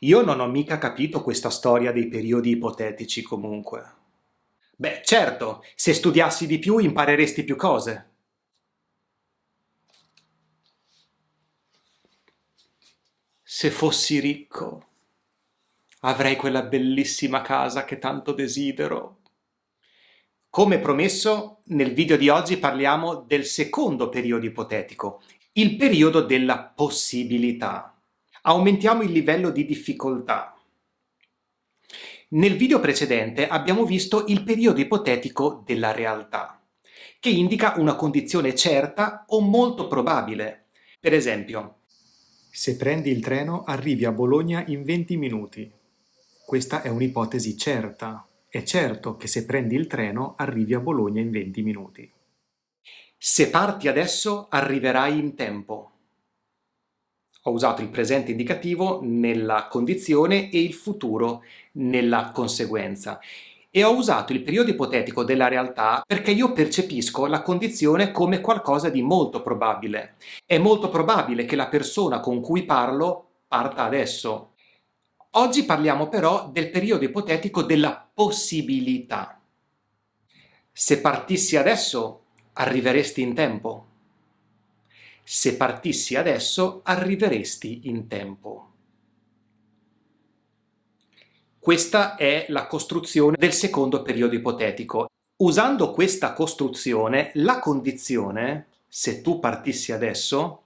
Io non ho mica capito questa storia dei periodi ipotetici comunque. Beh, certo, se studiassi di più impareresti più cose. Se fossi ricco, avrei quella bellissima casa che tanto desidero. Come promesso, nel video di oggi parliamo del secondo periodo ipotetico, il periodo della possibilità. Aumentiamo il livello di difficoltà. Nel video precedente abbiamo visto il periodo ipotetico della realtà, che indica una condizione certa o molto probabile. Per esempio, se prendi il treno arrivi a Bologna in 20 minuti. Questa è un'ipotesi certa. È certo che se prendi il treno arrivi a Bologna in 20 minuti. Se parti adesso arriverai in tempo. Ho usato il presente indicativo nella condizione e il futuro nella conseguenza. E ho usato il periodo ipotetico della realtà perché io percepisco la condizione come qualcosa di molto probabile. È molto probabile che la persona con cui parlo parta adesso. Oggi parliamo però del periodo ipotetico della possibilità. Se partissi adesso, arriveresti in tempo. Se partissi adesso, arriveresti in tempo. Questa è la costruzione del secondo periodo ipotetico. Usando questa costruzione, la condizione, se tu partissi adesso,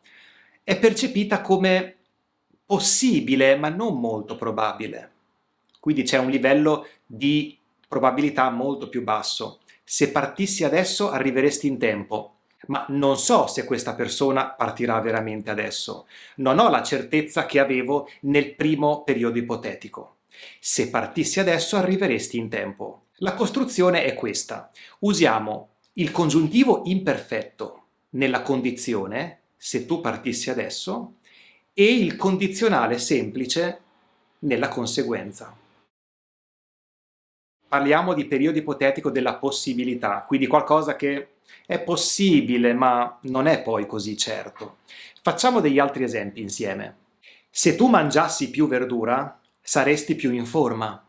è percepita come possibile, ma non molto probabile. Quindi c'è un livello di probabilità molto più basso. Se partissi adesso, arriveresti in tempo. Ma non so se questa persona partirà veramente adesso. Non ho la certezza che avevo nel primo periodo ipotetico. Se partissi adesso arriveresti in tempo. La costruzione è questa. Usiamo il congiuntivo imperfetto nella condizione, se tu partissi adesso, e il condizionale semplice nella conseguenza. Parliamo di periodo ipotetico della possibilità, quindi qualcosa che è possibile, ma non è poi così certo. Facciamo degli altri esempi insieme. Se tu mangiassi più verdura, saresti più in forma.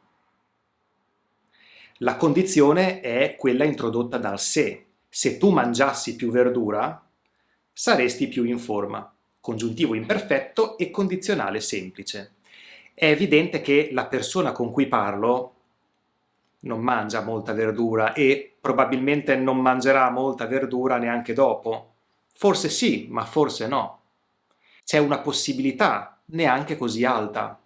La condizione è quella introdotta dal se. Se tu mangiassi più verdura, saresti più in forma. Congiuntivo imperfetto e condizionale semplice. È evidente che la persona con cui parlo non mangia molta verdura e probabilmente non mangerà molta verdura neanche dopo. Forse sì, ma forse no. C'è una possibilità neanche così alta.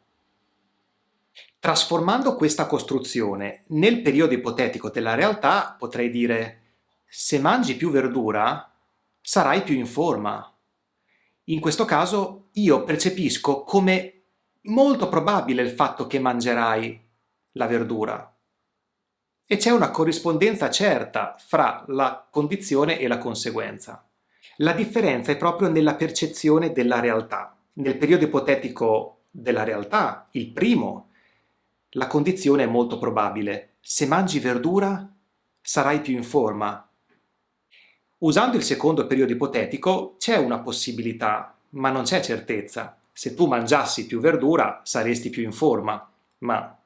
Trasformando questa costruzione nel periodo ipotetico della realtà, potrei dire: se mangi più verdura, sarai più in forma. In questo caso io percepisco come molto probabile il fatto che mangerai la verdura. E c'è una corrispondenza certa fra la condizione e la conseguenza. La differenza è proprio nella percezione della realtà. Nel periodo ipotetico della realtà, il primo, la condizione è molto probabile. Se mangi verdura, sarai più in forma. Usando il secondo periodo ipotetico c'è una possibilità, ma non c'è certezza. Se tu mangiassi più verdura, saresti più in forma, ma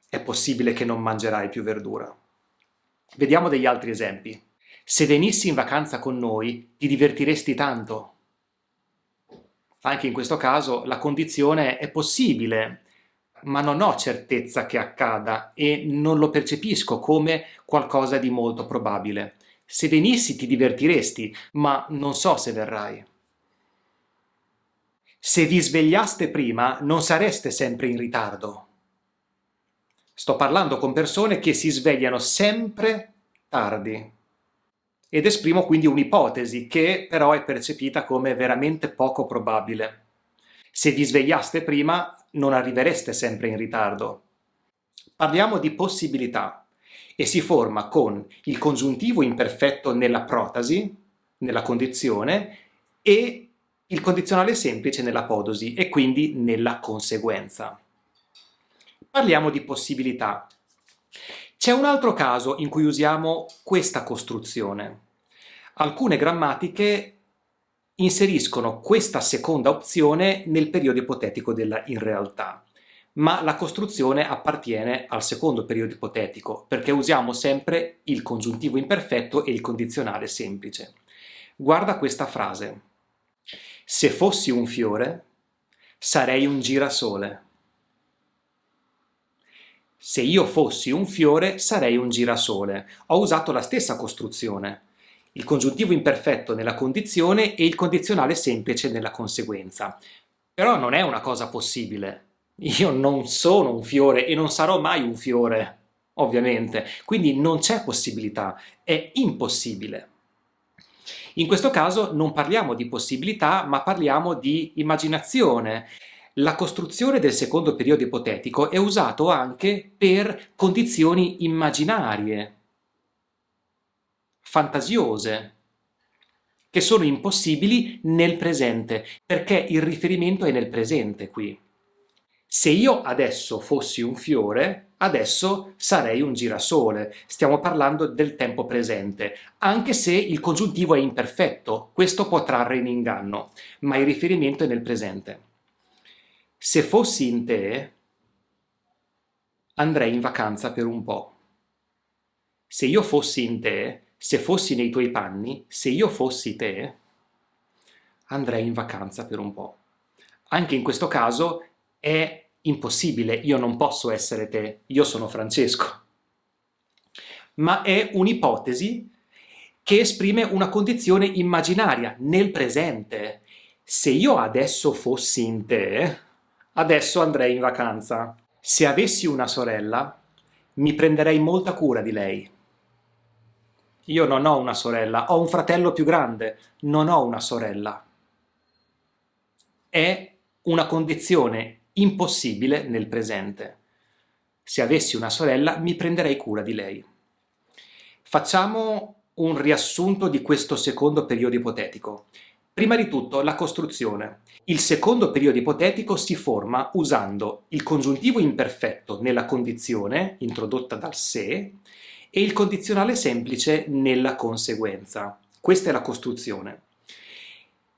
è possibile che non mangerai più verdura. Vediamo degli altri esempi. Se venissi in vacanza con noi, ti divertiresti tanto. Anche in questo caso la condizione è possibile, ma non ho certezza che accada e non lo percepisco come qualcosa di molto probabile. Se venissi ti divertiresti, ma non so se verrai. Se vi svegliaste prima, non sareste sempre in ritardo. Sto parlando con persone che si svegliano sempre tardi ed esprimo quindi un'ipotesi che però è percepita come veramente poco probabile. Se vi svegliaste prima, non arrivereste sempre in ritardo. Parliamo di possibilità e si forma con il congiuntivo imperfetto nella protasi, nella condizione, e il condizionale semplice nella podosi e quindi nella conseguenza. Parliamo di possibilità. C'è un altro caso in cui usiamo questa costruzione. Alcune grammatiche inseriscono questa seconda opzione nel periodo ipotetico della in realtà, ma la costruzione appartiene al secondo periodo ipotetico, perché usiamo sempre il congiuntivo imperfetto e il condizionale semplice. Guarda questa frase. Se fossi un fiore, sarei un girasole. Se io fossi un fiore, sarei un girasole. Ho usato la stessa costruzione. Il congiuntivo imperfetto nella condizione e il condizionale semplice nella conseguenza. Però non è una cosa possibile. Io non sono un fiore e non sarò mai un fiore, ovviamente. Quindi non c'è possibilità, è impossibile. In questo caso non parliamo di possibilità, ma parliamo di immaginazione. La costruzione del secondo periodo ipotetico è usato anche per condizioni immaginarie, fantasiose, che sono impossibili nel presente, perché il riferimento è nel presente qui. Se io adesso fossi un fiore, adesso sarei un girasole. Stiamo parlando del tempo presente, anche se il congiuntivo è imperfetto, questo può trarre in inganno, ma il riferimento è nel presente. Se fossi in te, andrei in vacanza per un po'. Se io fossi in te, se fossi nei tuoi panni, se io fossi te, andrei in vacanza per un po'. Anche in questo caso è impossibile, io non posso essere te, io sono Francesco. Ma è un'ipotesi che esprime una condizione immaginaria, nel presente. Se io adesso fossi in te, adesso andrei in vacanza. Se avessi una sorella, mi prenderei molta cura di lei. Io non ho una sorella, ho un fratello più grande, non ho una sorella. È una condizione impossibile nel presente. Se avessi una sorella, mi prenderei cura di lei. Facciamo un riassunto di questo secondo periodo ipotetico. Prima di tutto, la costruzione. Il secondo periodo ipotetico si forma usando il congiuntivo imperfetto nella condizione, introdotta dal se, e il condizionale semplice nella conseguenza. Questa è la costruzione.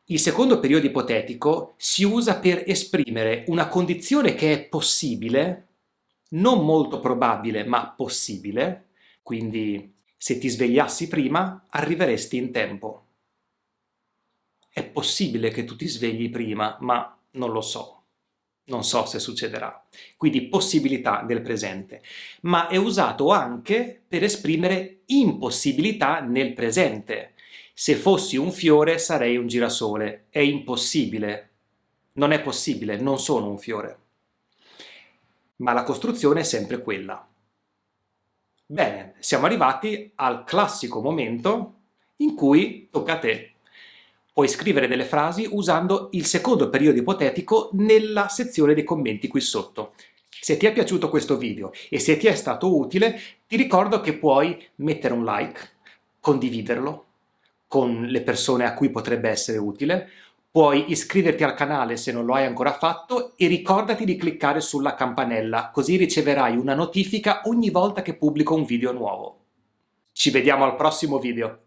Il secondo periodo ipotetico si usa per esprimere una condizione che è possibile, non molto probabile, ma possibile, quindi se ti svegliassi prima arriveresti in tempo. È possibile che tu ti svegli prima, ma non lo so. Non so se succederà. Quindi possibilità del presente. Ma è usato anche per esprimere impossibilità nel presente. Se fossi un fiore sarei un girasole. È impossibile. Non è possibile, non sono un fiore. Ma la costruzione è sempre quella. Bene, siamo arrivati al classico momento in cui tocca a te. Puoi scrivere delle frasi usando il secondo periodo ipotetico nella sezione dei commenti qui sotto. Se ti è piaciuto questo video e se ti è stato utile, ti ricordo che puoi mettere un like, condividerlo con le persone a cui potrebbe essere utile, puoi iscriverti al canale se non lo hai ancora fatto e ricordati di cliccare sulla campanella, così riceverai una notifica ogni volta che pubblico un video nuovo. Ci vediamo al prossimo video!